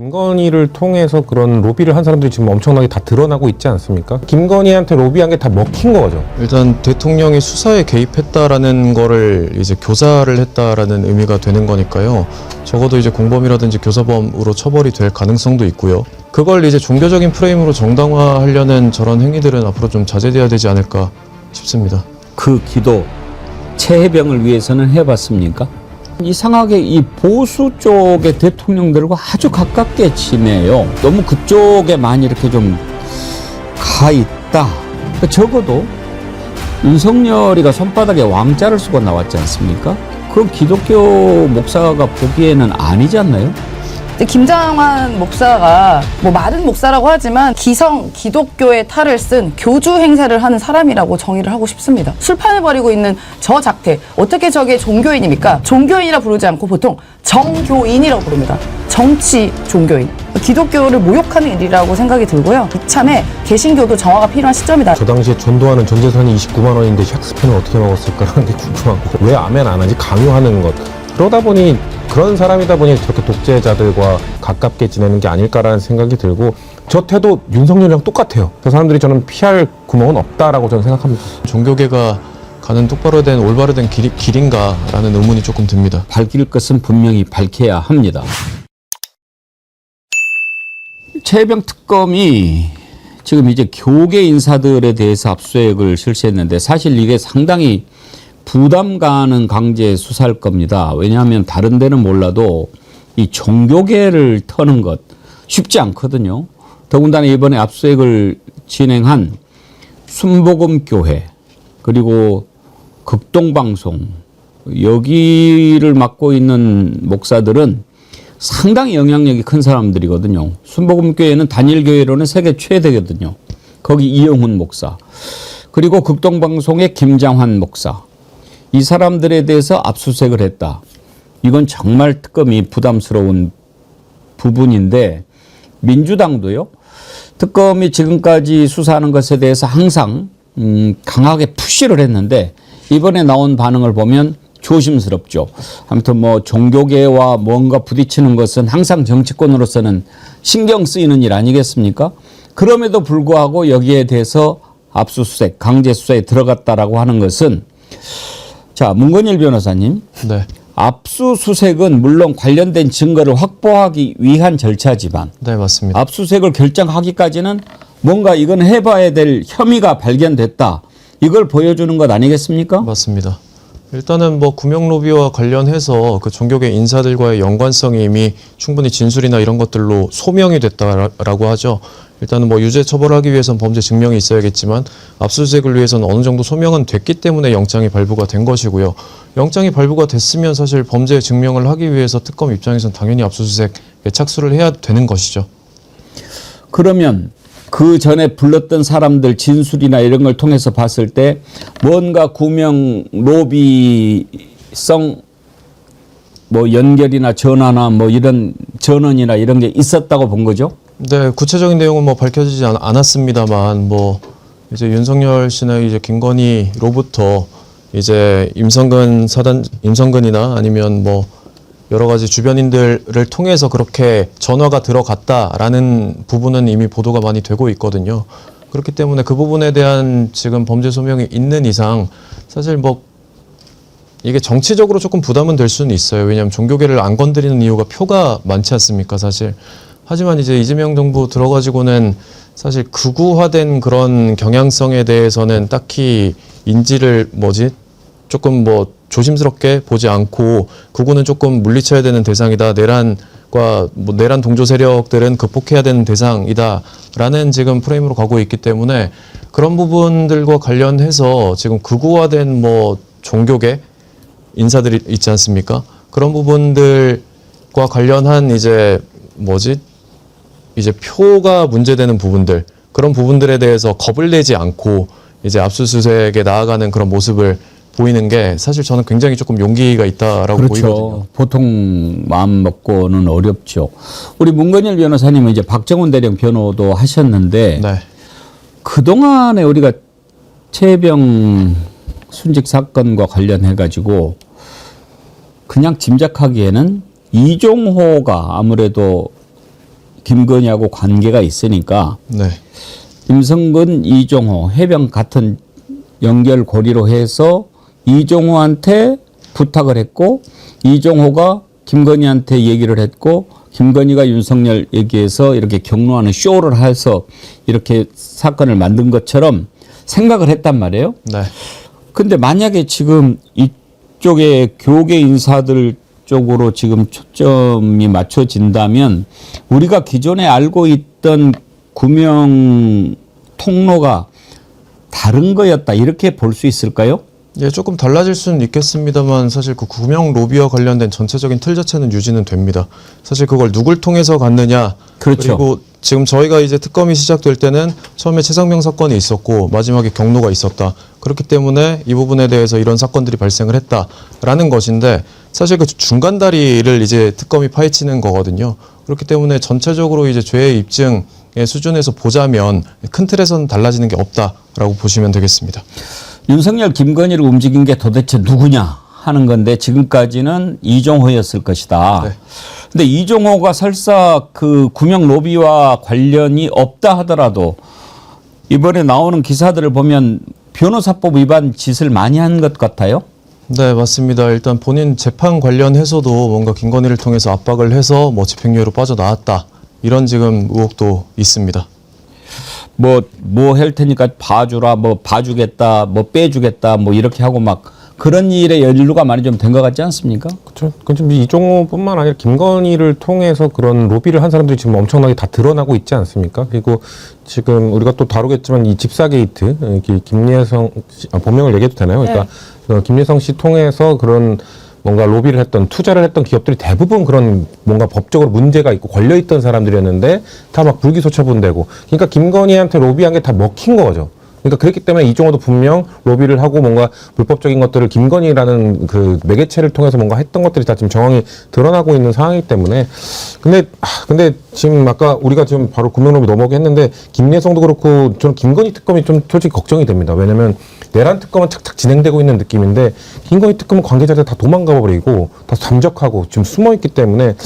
김건희를 통해서 그런 로비를 한 사람들이 지금 엄청나게 다 드러나고 있지 않습니까? 김건희한테 로비한 게 다 먹힌 거죠. 일단 대통령이 수사에 개입했다라는 거를 이제 교사를 했다라는 의미가 되는 거니까요. 적어도 이제 공범이라든지 교사범으로 처벌이 될 가능성도 있고요. 그걸 이제 종교적인 프레임으로 정당화하려는 저런 행위들은 앞으로 좀 자제돼야 되지 않을까 싶습니다. 그 기도 최혜병을 위해서는 해봤습니까? 이상하게 이 보수 쪽의 대통령들과 아주 가깝게 지내요. 너무 그쪽에만 이렇게 좀 가 있다. 적어도 윤석열이가 손바닥에 왕자를 쓰고 나왔지 않습니까? 그럼 기독교 목사가 보기에는 아니지 않나요? 김장환 목사가 뭐 마른 목사라고 하지만 기성 기독교의 탈을 쓴 교주 행세를 하는 사람이라고 정의를 하고 싶습니다. 술판을 벌이고 있는 저 작태, 어떻게 저게 종교인입니까? 종교인이라 부르지 않고 보통 정교인이라고 부릅니다. 정치 종교인. 기독교를 모욕하는 일이라고 생각이 들고요. 이참에 개신교도 정화가 필요한 시점이다. 저 당시에 전도하는 전 재산이 29만 원인데 샥스펜을 어떻게 먹었을까라는 게 궁금하고, 왜 아멘 안 하지? 강요하는 것. 그러다 보니 그런 사람이다 보니 저렇게 독재자들과 가깝게 지내는 게 아닐까라는 생각이 들고, 저 태도 윤석열이랑 똑같아요. 그 사람들이 저는 피할 구멍은 없다라고 저는 생각합니다. 종교계가 가는 똑바로 된 올바로 된 길인가라는 의문이 조금 듭니다. 밝힐 것은 분명히 밝혀야 합니다. 최혜병 특검이 지금 이제 교계 인사들에 대해서 압수수색을 실시했는데 사실 이게 상당히 부담 가는 강제 수사일 겁니다. 왜냐하면 다른 데는 몰라도 이 종교계를 터는 것 쉽지 않거든요. 더군다나 이번에 압수수색을 진행한 순복음교회 그리고 극동방송 여기를 맡고 있는 목사들은 상당히 영향력이 큰 사람들이거든요. 순복음교회는 단일교회로는 세계 최대거든요. 거기 이영훈 목사 그리고 극동방송의 김장환 목사 이 사람들에 대해서 압수수색을 했다. 이건 정말 특검이 부담스러운 부분인데 민주당도요. 특검이 지금까지 수사하는 것에 대해서 항상 강하게 푸시를 했는데 이번에 나온 반응을 보면 조심스럽죠. 아무튼 뭐 종교계와 뭔가 부딪히는 것은 항상 정치권으로서는 신경 쓰이는 일 아니겠습니까? 그럼에도 불구하고 여기에 대해서 압수수색, 강제수사에 들어갔다라고 하는 것은 자, 문건일 변호사님. 네. 압수수색은 물론 관련된 증거를 확보하기 위한 절차지만 네, 맞습니다. 압수수색을 결정하기까지는 뭔가 이건 해봐야 될 혐의가 발견됐다. 이걸 보여주는 것 아니겠습니까? 맞습니다. 일단은 뭐 구명 로비와 관련해서 그 종교계 인사들과의 연관성이 이미 충분히 진술이나 이런 것들로 소명이 됐다라고 하죠. 일단은 뭐 유죄 처벌하기 위해서는 범죄 증명이 있어야겠지만 압수수색을 위해서는 어느 정도 소명은 됐기 때문에 영장이 발부가 된 것이고요. 영장이 발부가 됐으면 사실 범죄 증명을 하기 위해서 특검 입장에서는 당연히 압수수색에 착수를 해야 되는 것이죠. 그러면 그 전에 불렀던 사람들 진술이나 이런 걸 통해서 봤을 때 뭔가 구명 로비성 뭐 연결이나 전화나 뭐 이런 전원이나 이런 게 있었다고 본 거죠? 네, 구체적인 내용은 뭐 밝혀지지 않았습니다만 뭐 이제 윤석열 씨나 이제 김건희로부터 이제 임성근이나 아니면 뭐 여러 가지 주변인들을 통해서 그렇게 전화가 들어갔다라는 부분은 이미 보도가 많이 되고 있거든요. 그렇기 때문에 그 부분에 대한 지금 범죄 소명이 있는 이상 사실 뭐 이게 정치적으로 조금 부담은 될 수는 있어요. 왜냐하면 종교계를 안 건드리는 이유가 표가 많지 않습니까, 사실. 하지만 이제 이재명 정부 들어가지고는 사실 극우화된 그런 경향성에 대해서는 딱히 인지를 조금 뭐 조심스럽게 보지 않고 극우는 조금 물리쳐야 되는 대상이다. 내란 동조 세력들은 극복해야 되는 대상이다라는 지금 프레임으로 가고 있기 때문에 그런 부분들과 관련해서 지금 극우화된 뭐 종교계 인사들이 있지 않습니까? 그런 부분들과 관련한 이제 이제 표가 문제되는 부분들 그런 부분들에 대해서 겁을 내지 않고 이제 압수수색에 나아가는 그런 모습을 보이는 게 사실 저는 굉장히 조금 용기가 있다라고 보이거든요. 보통 마음 먹고는 어렵죠. 우리 문건일 변호사님은 이제 박정훈 대령 변호도 하셨는데 네. 그동안에 우리가 최혜병 순직 사건과 관련해 가지고 그냥 짐작하기에는 이종호가 아무래도 김건희하고 관계가 있으니까 네. 임성근, 이종호 해병 같은 연결고리로 해서 이종호한테 부탁을 했고 이종호가 김건희한테 얘기를 했고 김건희가 윤석열 얘기해서 이렇게 경로하는 쇼를 해서 이렇게 사건을 만든 것처럼 생각을 했단 말이에요. 네. 근데 만약에 지금 이쪽에 교계 인사들 쪽으로 지금 초점이 맞춰진다면 우리가 기존에 알고 있던 구명 통로가 다른 거였다 이렇게 볼 수 있을까요? 예, 조금 달라질 수는 있겠습니다만 사실 그 구명 로비와 관련된 전체적인 틀 자체는 유지는 됩니다. 사실 그걸 누굴 통해서 갔느냐. 그렇죠. 그리고 지금 저희가 이제 특검이 시작될 때는 처음에 최상병 사건이 있었고 마지막에 경로가 있었다. 그렇기 때문에 이 부분에 대해서 이런 사건들이 발생을 했다라는 것인데 사실 그 중간 다리를 이제 특검이 파헤치는 거거든요. 그렇기 때문에 전체적으로 이제 죄의 입증의 수준에서 보자면 큰 틀에서는 달라지는 게 없다라고 보시면 되겠습니다. 윤석열, 김건희를 움직인 게 도대체 누구냐 하는 건데 지금까지는 이종호였을 것이다. 네. 근데 이종호가 설사 그 구명 로비와 관련이 없다 하더라도 이번에 나오는 기사들을 보면 변호사법 위반 짓을 많이 한 것 같아요. 네, 맞습니다. 일단 본인 재판 관련해서도 뭔가 김건희를 통해서 압박을 해서 뭐 집행유예로 빠져나왔다. 이런 지금 의혹도 있습니다. 뭐 할 테니까 봐주라, 뭐 봐주겠다, 뭐 빼주겠다, 뭐 이렇게 하고 막 그런 일에 연루가 많이 좀 된 것 같지 않습니까? 그렇죠. 지금 이종호뿐만 아니라 김건희를 통해서 그런 로비를 한 사람들이 지금 엄청나게 다 드러나고 있지 않습니까? 그리고 지금 우리가 또 다루겠지만 이 집사 게이트, 김예성 씨, 본명을 얘기해도 되나요? 그러니까 김예성 씨 통해서 그런 뭔가 로비를 했던 투자를 했던 기업들이 대부분 그런 뭔가 법적으로 문제가 있고 걸려있던 사람들이었는데 다 막 불기소 처분되고 그러니까 김건희한테 로비한 게 다 먹힌 거죠. 그러니까 그렇기 때문에 이종호도 분명 로비를 하고 뭔가 불법적인 것들을 김건희라는 그 매개체를 통해서 뭔가 했던 것들이 다 지금 정황이 드러나고 있는 상황이기 때문에 근데 지금 아까 우리가 지금 바로 구명로비 넘어오게 했는데 김예성도 그렇고 저는 김건희 특검이 좀 솔직히 걱정이 됩니다. 왜냐면 내란 특검은 착착 진행되고 있는 느낌인데 김건희 특검은 관계자들 다 도망가 버리고 다 잠적하고 지금 숨어 있기 때문에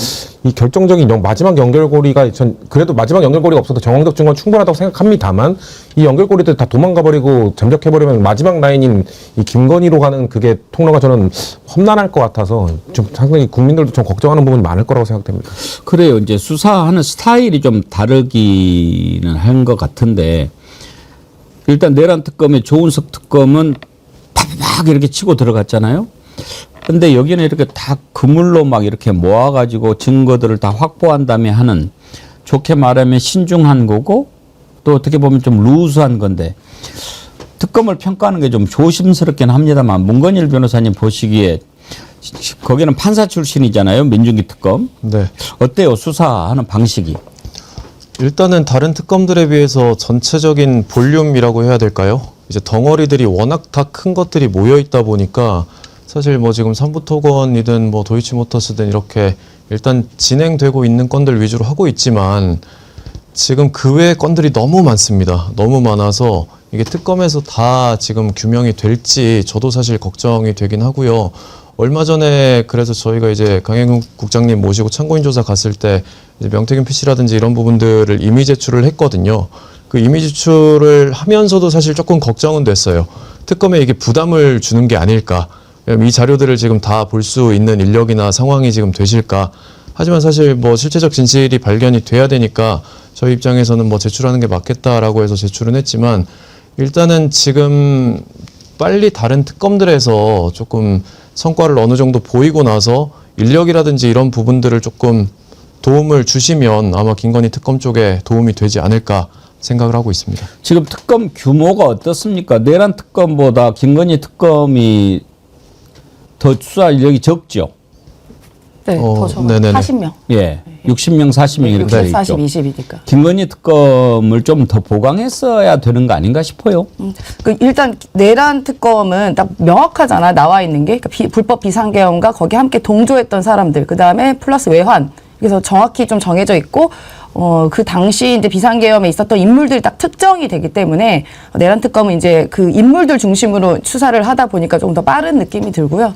이 결정적인 마지막 연결고리가 전 그래도 마지막 연결고리가 없어도 정황적 증거는 충분하다고 생각합니다만 이 연결고리들 다 도망가 버리고 잠적해 버리면 마지막 라인인 이 김건희로 가는 그게 통로가 저는 험난할 것 같아서 좀 상당히 국민들도 좀 걱정하는 부분이 많을 거라고 생각됩니다. 그래요. 이제 수사하는 스타일이 좀 다르기는 한 것 같은데 일단 내란 특검의 조은석 특검은 팍팍 이렇게 치고 들어갔잖아요. 근데 여기는 이렇게 다 그물로 막 이렇게 모아가지고 증거들을 다 확보한 다음에 하는 좋게 말하면 신중한 거고 또 어떻게 보면 좀 루즈한 건데 특검을 평가하는 게 좀 조심스럽긴 합니다만 문건일 변호사님 보시기에 거기는 판사 출신이잖아요. 민중기 특검. 네. 어때요? 수사하는 방식이. 일단은 다른 특검들에 비해서 전체적인 볼륨이라고 해야 될까요? 이제 덩어리들이 워낙 다 큰 것들이 모여 있다 보니까 사실 뭐 지금 삼부토건이든 뭐 도이치모터스든 이렇게 일단 진행되고 있는 건들 위주로 하고 있지만 지금 그 외의 건들이 너무 많습니다. 너무 많아서 이게 특검에서 다 지금 규명이 될지 저도 사실 걱정이 되긴 하고요. 얼마 전에 그래서 저희가 이제 강행훈 국장님 모시고 참고인 조사 갔을 때 이제 명태균 PC라든지 이런 부분들을 임의 제출을 했거든요. 그 임의 제출을 하면서도 사실 조금 걱정은 됐어요. 특검에 이게 부담을 주는 게 아닐까. 이 자료들을 지금 다 볼 수 있는 인력이나 상황이 지금 되실까. 하지만 사실 뭐 실체적 진실이 발견이 돼야 되니까 저희 입장에서는 뭐 제출하는 게 맞겠다라고 해서 제출은 했지만 일단은 지금 빨리 다른 특검들에서 조금 성과를 어느 정도 보이고 나서 인력이라든지 이런 부분들을 조금 도움을 주시면 아마 김건희 특검 쪽에 도움이 되지 않을까 생각을 하고 있습니다. 지금 특검 규모가 어떻습니까? 내란 특검보다 김건희 특검이 더 수사 인력이 적죠? 네, 더 적어요. 네네네. 40명. 예. 60명, 40명 이렇게 돼 60, 40, 있죠. 20이니까. 김건희 특검을 좀 더 보강했어야 되는 거 아닌가 싶어요. 일단 내란 특검은 딱 명확하잖아. 나와 있는 게 그러니까 불법 비상계엄과 거기 함께 동조했던 사람들, 그 다음에 플러스 외환. 그래서 정확히 좀 정해져 있고 그 당시 이제 비상계엄에 있었던 인물들이 딱 특정이 되기 때문에 내란 특검은 이제 그 인물들 중심으로 수사를 하다 보니까 좀 더 빠른 느낌이 들고요.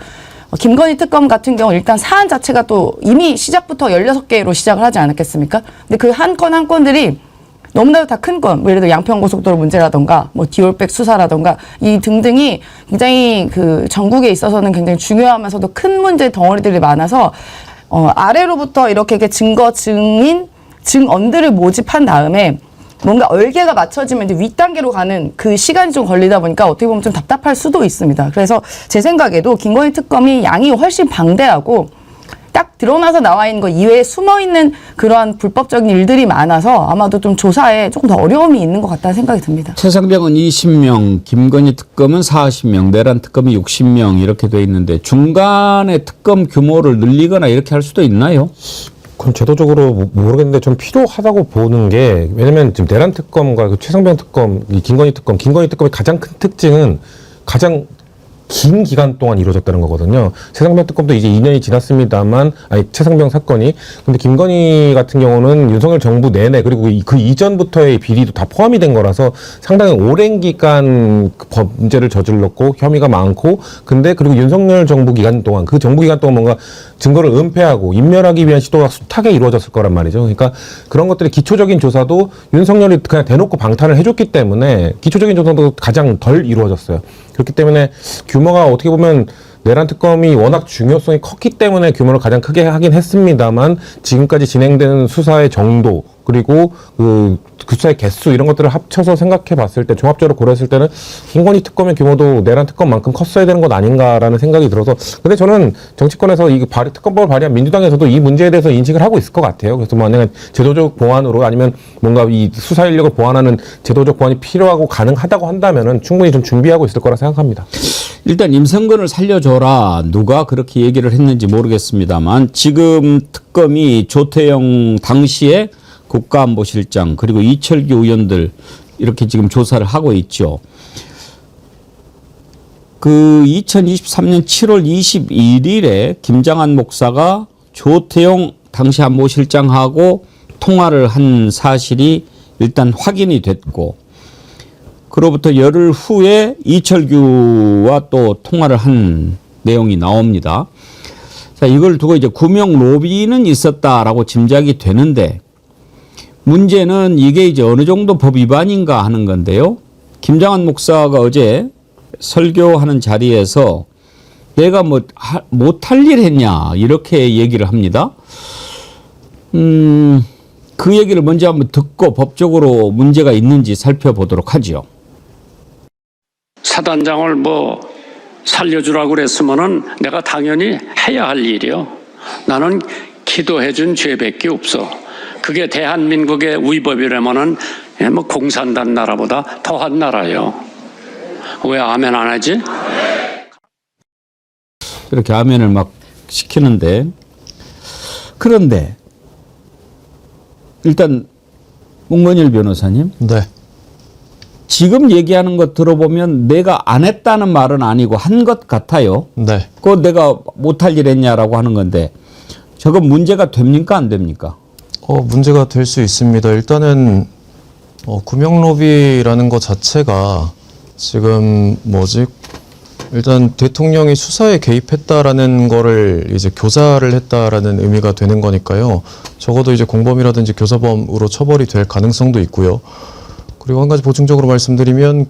김건희 특검 같은 경우 일단 사안 자체가 또 이미 시작부터 16개로 시작을 하지 않았겠습니까? 근데 그 한 건 한 건들이 너무나도 다 큰 건, 뭐 예를 들어 양평고속도로 문제라던가, 뭐 디올백 수사라던가, 이 등등이 굉장히 그 전국에 있어서는 굉장히 중요하면서도 큰 문제 덩어리들이 많아서, 아래로부터 이렇게 증거, 증언들을 모집한 다음에 뭔가 얼개가 맞춰지면 이제 윗단계로 가는 그 시간이 좀 걸리다 보니까 어떻게 보면 좀 답답할 수도 있습니다. 그래서 제 생각에도 김건희 특검이 양이 훨씬 방대하고 딱 드러나서 나와 있는 거 이외에 숨어 있는 그러한 불법적인 일들이 많아서 아마도 좀 조사에 조금 더 어려움이 있는 것 같다는 생각이 듭니다. 최상병은 20명, 김건희 특검은 40명, 내란 특검이 60명 이렇게 돼 있는데 중간에 특검 규모를 늘리거나 이렇게 할 수도 있나요? 그건 제도적으로 모르겠는데 좀 필요하다고 보는 게, 왜냐면 지금 내란 특검과 그 최상병 특검, 이 김건희 특검의 가장 큰 특징은 가장 긴 기간 동안 이루어졌다는 거거든요. 최상병 특검도 이제 2년이 지났습니다만, 최상병 사건이. 근데 김건희 같은 경우는 윤석열 정부 내내, 그리고 그 이전부터의 비리도 다 포함이 된 거라서 상당히 오랜 기간 범죄를 저질렀고 혐의가 많고, 근데 그리고 윤석열 정부 기간 동안, 그 정부 기간 동안 뭔가 증거를 은폐하고 인멸하기 위한 시도가 숱하게 이루어졌을 거란 말이죠. 그러니까 그런 것들의 기초적인 조사도 윤석열이 그냥 대놓고 방탄을 해줬기 때문에 기초적인 조사도 가장 덜 이루어졌어요. 그렇기 때문에 규모가 어떻게 보면 내란 특검이 워낙 중요성이 컸기 때문에 규모를 가장 크게 하긴 했습니다만, 지금까지 진행되는 수사의 정도, 그리고 그 수사의 개수, 이런 것들을 합쳐서 생각해 봤을 때, 종합적으로 고려했을 때는 김건희 특검의 규모도 내란 특검만큼 컸어야 되는 것 아닌가라는 생각이 들어서, 근데 저는 정치권에서 이 특검법을 발의한 민주당에서도 이 문제에 대해서 인식을 하고 있을 것 같아요. 그래서 만약에 제도적 보완으로, 아니면 뭔가 이 수사 인력을 보완하는 제도적 보완이 필요하고 가능하다고 한다면은 충분히 좀 준비하고 있을 거라 생각합니다. 일단 임성근을 살려줘라, 누가 그렇게 얘기를 했는지 모르겠습니다만 지금 특검이 조태영 당시에 국가안보실장 그리고 이철규 의원들 이렇게 지금 조사를 하고 있죠. 그 2023년 7월 21일에 김장한 목사가 조태영 당시 안보실장하고 통화를 한 사실이 일단 확인이 됐고, 그로부터 열흘 후에 이철규와 또 통화를 한 내용이 나옵니다. 자, 이걸 두고 이제 구명 로비는 있었다라고 짐작이 되는데, 문제는 이게 이제 어느 정도 법 위반인가 하는 건데요. 김장한 목사가 어제 설교하는 자리에서 내가 뭐 못할 일 했냐 이렇게 얘기를 합니다. 그 얘기를 먼저 한번 듣고 법적으로 문제가 있는지 살펴보도록 하죠. 사단장을 뭐 살려주라고 그랬으면은 내가 당연히 해야 할 일이요. 나는 기도해준 죄밖에 없어. 그게 대한민국의 위법이라면은 뭐 공산당 나라보다 더한 나라요. 왜 아멘 안 하지? 이렇게 아멘을 막 시키는데, 그런데 일단 문건일 변호사님, 네. 지금 얘기하는 거 들어보면 내가 안 했다는 말은 아니고 한 것 같아요. 네. 그거 내가 못할 일 했냐라고 하는 건데, 저건 문제가 됩니까 안 됩니까? 문제가 될 수 있습니다. 일단은 구명로비라는 것 자체가 지금 일단 대통령이 수사에 개입했다라는 거를 이제 교사를 했다라는 의미가 되는 거니까요. 적어도 이제 공범이라든지 교사범으로 처벌이 될 가능성도 있고요. 그리고 한 가지 보충적으로 말씀드리면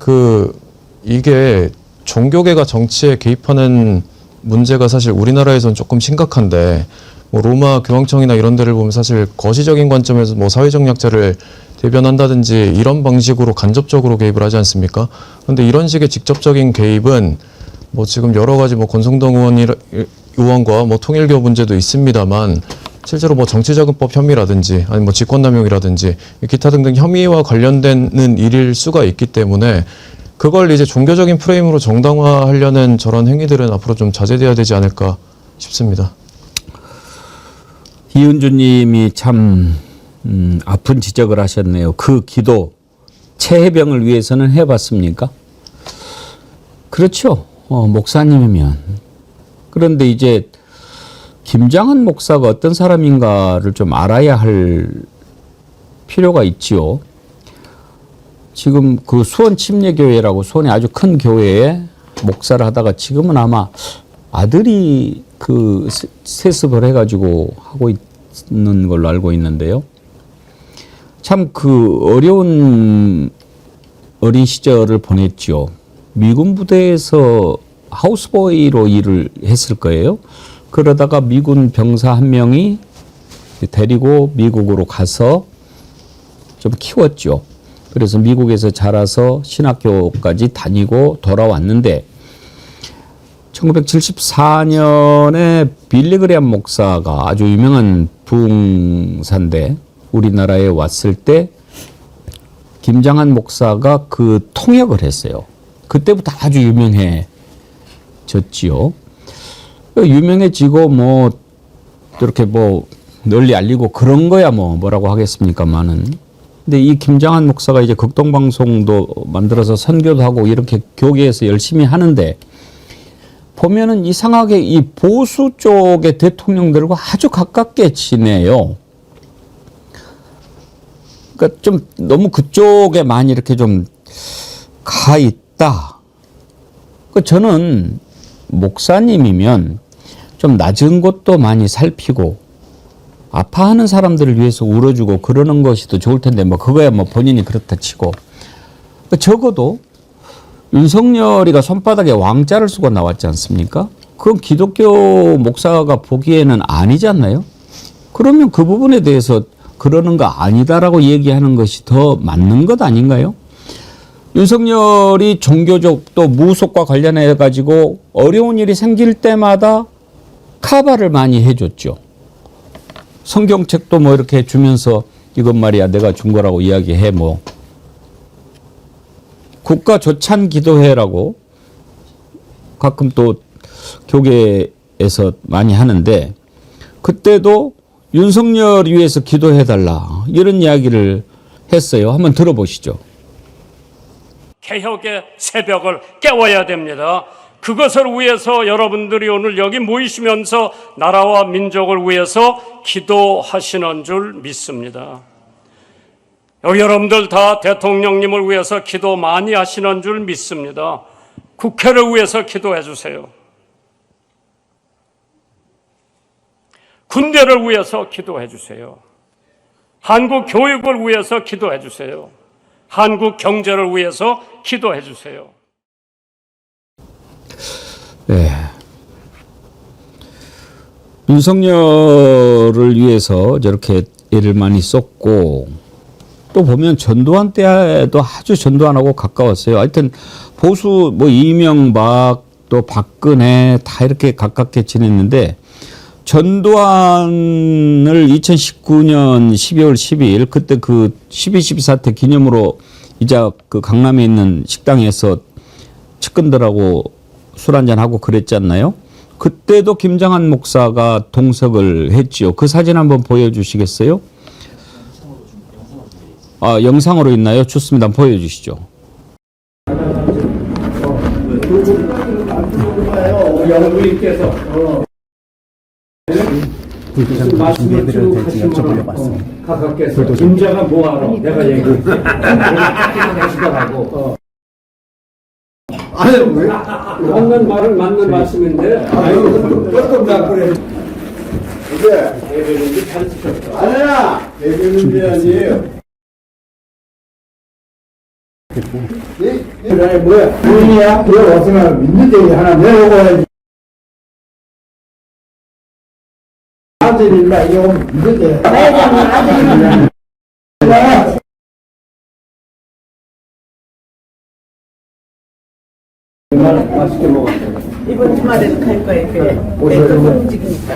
이게 종교계가 정치에 개입하는 문제가 사실 우리나라에선 조금 심각한데, 뭐 로마 교황청이나 이런 데를 보면 사실 거시적인 관점에서 뭐 사회적 약자를 대변한다든지 이런 방식으로 간접적으로 개입을 하지 않습니까? 그런데 이런 식의 직접적인 개입은 뭐 지금 여러 가지 뭐 권성동 의원과 뭐 통일교 문제도 있습니다만, 실제로 뭐 정치자금법 혐의라든지 아니면 뭐 직권남용이라든지 기타 등등 혐의와 관련되는 일일 수가 있기 때문에, 그걸 이제 종교적인 프레임으로 정당화하려는 저런 행위들은 앞으로 좀 자제돼야 되지 않을까 싶습니다. 이은주 님이 참 아픈 지적을 하셨네요. 그 기도 최혜병을 위해서는 해봤습니까? 그렇죠. 목사님이면. 그런데 이제 김장한 목사가 어떤 사람인가를 좀 알아야 할 필요가 있지요. 지금 그 수원 침례교회라고 수원의 아주 큰 교회에 목사를 하다가 지금은 아마 아들이 그 세습을 해가지고 하고 있는 걸로 알고 있는데요. 참 그 어려운 어린 시절을 보냈죠. 미군 부대에서 하우스보이로 일을 했을 거예요. 그러다가 미군 병사 한 명이 데리고 미국으로 가서 좀 키웠죠. 그래서 미국에서 자라서 신학교까지 다니고 돌아왔는데 1974년에 빌리 그레엄 목사가 아주 유명한 부흥사인데 우리나라에 왔을 때 김장한 목사가 그 통역을 했어요. 그때부터 아주 유명해졌지요. 유명해지고 뭐 이렇게 뭐 널리 알리고 그런 거야 뭐라고 하겠습니까만은. 근데 이 김장한 목사가 이제 극동방송도 만들어서 선교도 하고 이렇게 교계에서 열심히 하는데 보면은 이상하게 이 보수 쪽의 대통령들과 아주 가깝게 지내요. 그러니까 좀 너무 그쪽에 많이 이렇게 좀 가 있다. 그 저는 목사님이면 좀 낮은 곳도 많이 살피고 아파하는 사람들을 위해서 울어주고 그러는 것이 더 좋을 텐데 뭐 그거야 뭐 본인이 그렇다 치고 적어도 윤석열이가 손바닥에 왕자를 쓰고 나왔지 않습니까? 그건 기독교 목사가 보기에는 아니지 않나요? 그러면 그 부분에 대해서 그러는 거 아니다라고 얘기하는 것이 더 맞는 것 아닌가요? 윤석열이 종교적 또 무속과 관련해 가지고 어려운 일이 생길 때마다 카바를 많이 해줬죠. 성경책도 뭐 이렇게 주면서 이것 말이야 내가 준 거라고 이야기해 뭐. 국가 조찬 기도회라고 가끔 또 교계에서 많이 하는데 그때도 윤석열 위해서 기도해달라 이런 이야기를 했어요. 한번 들어보시죠. 개혁의 새벽을 깨워야 됩니다. 그것을 위해서 여러분들이 오늘 여기 모이시면서 나라와 민족을 위해서 기도하시는 줄 믿습니다. 여기 여러분들 다 대통령님을 위해서 기도 많이 하시는 줄 믿습니다. 국회를 위해서 기도해 주세요. 군대를 위해서 기도해 주세요. 한국 교육을 위해서 기도해 주세요. 한국 경제를 위해서 기도해 주세요. 네. 윤석열을 위해서 저렇게 애를 많이 썼고 또 보면 전두환 때도 아주 전두환하고 가까웠어요. 하여튼 보수 뭐 이명박 또 박근혜 다 이렇게 가깝게 지냈는데 전두환을 2019년 12월 12일 그때 그 12.12 사태 기념으로 이제 그 강남에 있는 식당에서 측근들하고 술 한잔하고 그랬지 않나요? 그때도 김장한 목사가 동석을 했지요. 그 사진 한번 보여주시겠어요? 아, 영상으로 있나요? 좋습니다. 한번 보여주시죠. 준비해드려도 될지 여쭤보려고 왔습니다. 가깝게서 김자가 뭐하러 내가 얘기해. 아니 왜? 맞는 말은 맞는 말씀인데. 아유, 조금 나 그래. 이제 예배는지 잘 지켰어. 아니야. 얘기는 아니에요. 그래 뭐야? 부인이야? 그래 어서나 믿는 데 하나 내려오고 아들이나 이거 믿는 데. 아들이나. 맛있게 먹었어. 이번 주말에도 갈 거예요. 그래. 내가 움직이니까.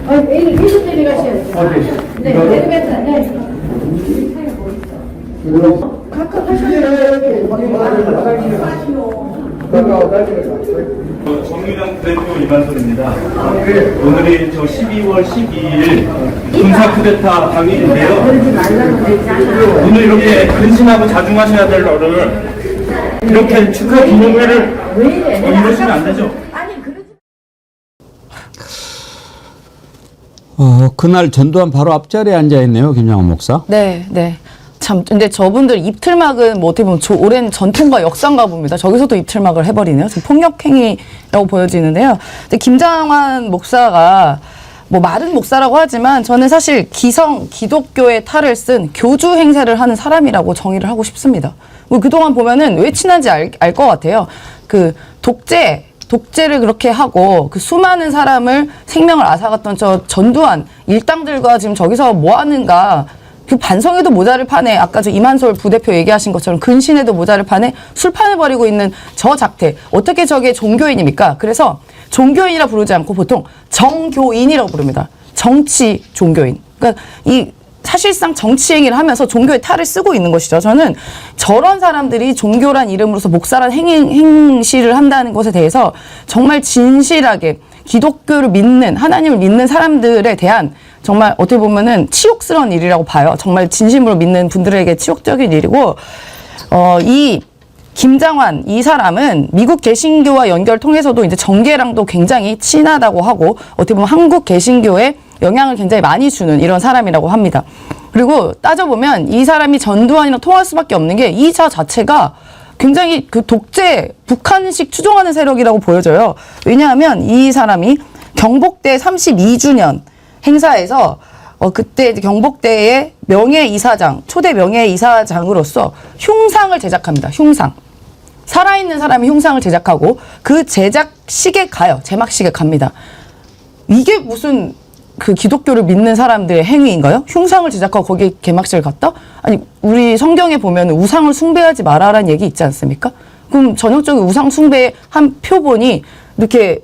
일대리 가셔야죠. 네, 내리면서, 네. 각각 하셔야죠. 정유랑 대표 이만솔입니다. 오늘이 저 12월 12일 군사 쿠데타 당일인데요. 오늘 이렇게 근신하고 자중하셔야 될 너를 이렇게 축하 기념회를 이러시면 안 되죠. 그날 전두환 바로 앞자리에 앉아 있네요, 김장한 목사. 네, 네. 참, 근데 저분들 입틀막은 뭐 어떻게 보면 오랜 전통과 역사인가 봅니다. 저기서도 입틀막을 해버리네요. 지금 폭력행위라고 보여지는데요. 근데 김장환 목사가 뭐 마른 목사라고 하지만 저는 사실 기독교의 탈을 쓴 교주 행세를 하는 사람이라고 정의를 하고 싶습니다. 뭐 그동안 보면은 왜 친한지 알 것 같아요. 그 독재를 그렇게 하고 그 수많은 사람을 생명을 앗아갔던 저 전두환 일당들과 지금 저기서 뭐 하는가. 그 반성에도 모자를 파네. 아까 저 이만솔 부대표 얘기하신 것처럼 근신에도 모자를 파네. 술판을 벌이고 있는 저 작태. 어떻게 저게 종교인입니까? 그래서 종교인이라 부르지 않고 보통 정교인이라고 부릅니다. 정치 종교인. 그러니까 이 사실상 정치 행위를 하면서 종교의 탈을 쓰고 있는 것이죠. 저는 저런 사람들이 종교란 이름으로서 목사란 행시를 한다는 것에 대해서 정말 진실하게 기독교를 믿는, 하나님을 믿는 사람들에 대한 정말 어떻게 보면은 치욕스러운 일이라고 봐요. 정말 진심으로 믿는 분들에게 치욕적인 일이고, 이 김장환 이 사람은 미국 개신교와 연결 통해서도 이제 정계랑도 굉장히 친하다고 하고, 어떻게 보면 한국 개신교에 영향을 굉장히 많이 주는 이런 사람이라고 합니다. 그리고 따져보면 이 사람이 전두환이랑 통할 수밖에 없는 게 이 자 자체가 굉장히 그 독재, 북한식 추종하는 세력이라고 보여져요. 왜냐하면 이 사람이 경복대 32주년 행사에서 그때 이제 경복대의 명예이사장, 초대 명예이사장으로서 흉상을 제작합니다. 흉상. 살아있는 사람이 흉상을 제작하고 그 제작식에 가요. 제막식에 갑니다. 이게 무슨 그 기독교를 믿는 사람들의 행위인가요? 흉상을 제작하고 거기에 개막식을 갔다? 아니, 우리 성경에 보면 우상을 숭배하지 말아라는 얘기 있지 않습니까? 그럼 전형적인 우상 숭배의 한 표본이 이렇게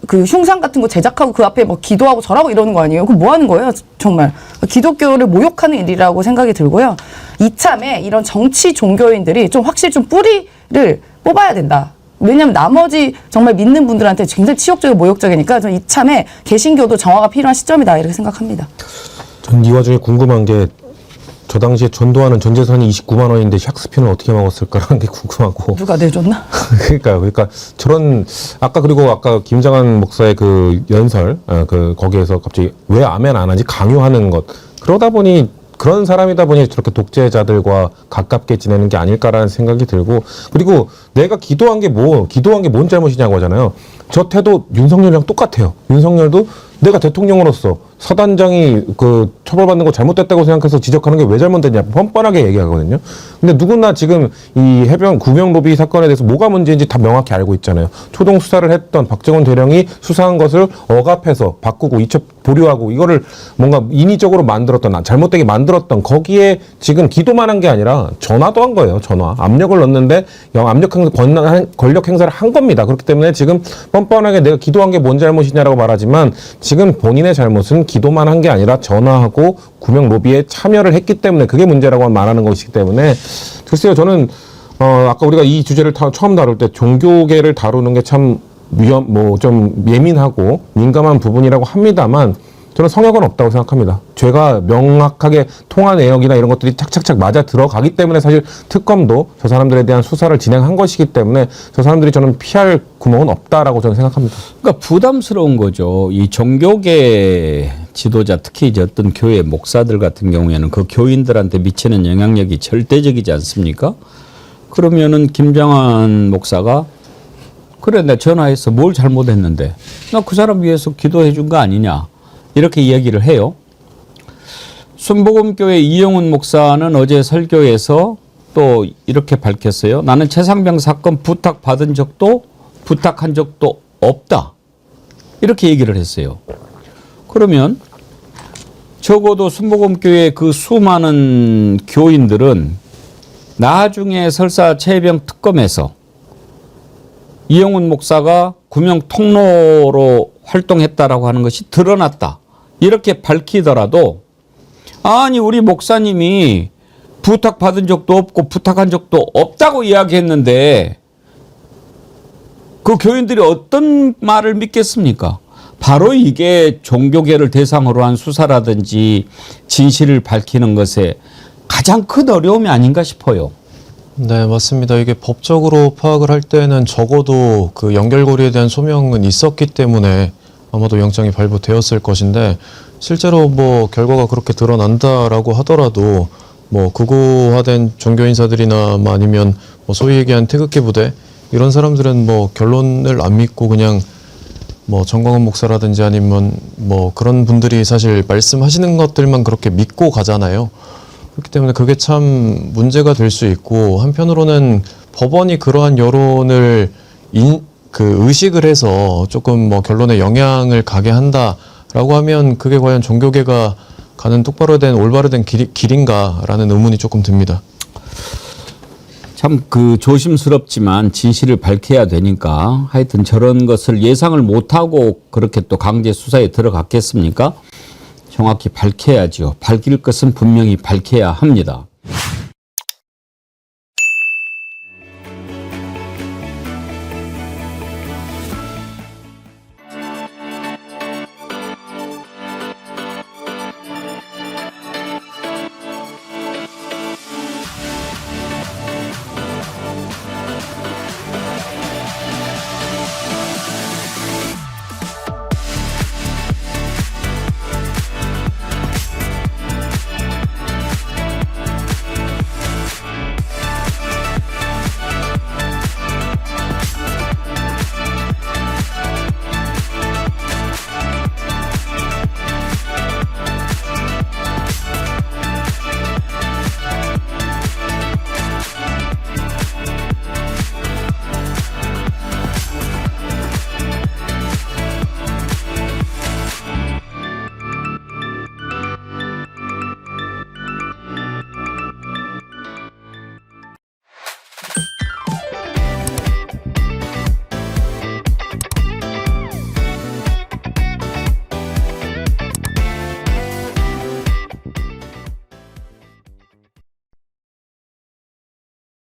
그 흉상 같은 거 제작하고 그 앞에 뭐 기도하고 절하고 이러는 거 아니에요? 그럼 뭐 하는 거예요? 정말. 기독교를 모욕하는 일이라고 생각이 들고요. 이참에 이런 정치 종교인들이 좀 확실히 좀 뿌리를 뽑아야 된다. 왜냐하면 나머지 정말 믿는 분들한테 굉장히 치욕적이고 모욕적이니까 저는 이참에 개신교도 정화가 필요한 시점이다 이렇게 생각합니다. 전 이 와중에 궁금한 게 저 당시에 전두환은 전 재산이 29만 원인데 샥스핀을 어떻게 먹었을까라는 게 궁금하고. 누가 내줬나? 그러니까 저런 아까 김장환 목사의 그 연설 거기에서 갑자기 왜 아멘 안 하지 강요하는 것 그러다 보니 그런 사람이다 보니 저렇게 독재자들과 가깝게 지내는 게 아닐까라는 생각이 들고 그리고 내가 기도한 게 뭔 잘못이냐고 하잖아요. 저 태도 윤석열이랑 똑같아요. 윤석열도 내가 대통령으로서 사단장이 그 처벌받는 거 잘못됐다고 생각해서 지적하는 게 왜 잘못됐냐 뻔뻔하게 얘기하거든요. 근데 누구나 지금 이 해병 구명 로비 사건에 대해서 뭐가 문제인지 다 명확히 알고 있잖아요. 초동 수사를 했던 박정훈 대령이 수사한 것을 억압해서 바꾸고 이첩 보류하고 이거를 뭔가 인위적으로 만들었던 잘못되게 만들었던 거기에 지금 기도만 한 게 아니라 전화도 한 거예요. 전화 압력을 넣었는데 권력 행사를 한 겁니다. 그렇기 때문에 지금 뻔뻔하게 내가 기도한 게 뭔 잘못이냐라고 말하지만 지금 본인의 잘못은 기도만 한 게 아니라 전화하고 구명 로비에 참여를 했기 때문에 그게 문제라고 말하는 것이기 때문에 글쎄요. 저는 아까 우리가 이 주제를 처음 다룰 때 종교계를 다루는 게 참 좀 예민하고 민감한 부분이라고 합니다만 저는 성역은 없다고 생각합니다. 죄가 명확하게 통한 내역이나 이런 것들이 착착착 맞아 들어가기 때문에 사실 특검도 저 사람들에 대한 수사를 진행한 것이기 때문에 저 사람들이 저는 피할 구멍은 없다라고 저는 생각합니다. 그러니까 부담스러운 거죠. 이 종교계 지도자, 특히 이제 어떤 교회 목사들 같은 경우에는 그 교인들한테 미치는 영향력이 절대적이지 않습니까? 그러면은 김장환 목사가 그래, 내가 전화해서 뭘 잘못했는데 나 그 사람 위해서 기도해 준 거 아니냐 이렇게 이야기를 해요. 순복음교회 이영훈 목사는 어제 설교에서 또 이렇게 밝혔어요. 나는 최상병 사건 부탁한 적도 없다. 이렇게 얘기를 했어요. 그러면 적어도 순복음교회 그 수많은 교인들은 나중에 설사 최혜병 특검에서 이영훈 목사가 구명 통로로 활동했다라고 하는 것이 드러났다. 이렇게 밝히더라도 아니 우리 목사님이 부탁받은 적도 없고 부탁한 적도 없다고 이야기했는데 그 교인들이 어떤 말을 믿겠습니까? 바로 이게 종교계를 대상으로 한 수사라든지 진실을 밝히는 것에 가장 큰 어려움이 아닌가 싶어요. 네, 맞습니다. 이게 법적으로 파악을 할 때는 적어도 그 연결고리에 대한 소명은 있었기 때문에 아마도 영장이 발부되었을 것인데 실제로 뭐 결과가 그렇게 드러난다라고 하더라도 뭐 극우화된 종교 인사들이나 뭐 아니면 뭐 소위 얘기한 태극기 부대 이런 사람들은 뭐 결론을 안 믿고 그냥 뭐 정광훈 목사라든지 아니면 뭐 그런 분들이 사실 말씀하시는 것들만 그렇게 믿고 가잖아요. 그렇기 때문에 그게 참 문제가 될 수 있고, 한편으로는 법원이 그러한 여론을 의식을 해서 조금 뭐 결론에 영향을 가게 한다라고 하면 그게 과연 종교계가 가는 똑바로 된 올바로 된 길인가라는 의문이 조금 듭니다. 참 조심스럽지만 진실을 밝혀야 되니까 하여튼 저런 것을 예상을 못하고 그렇게 또 강제 수사에 들어갔겠습니까? 정확히 밝혀야죠. 밝힐 것은 분명히 밝혀야 합니다.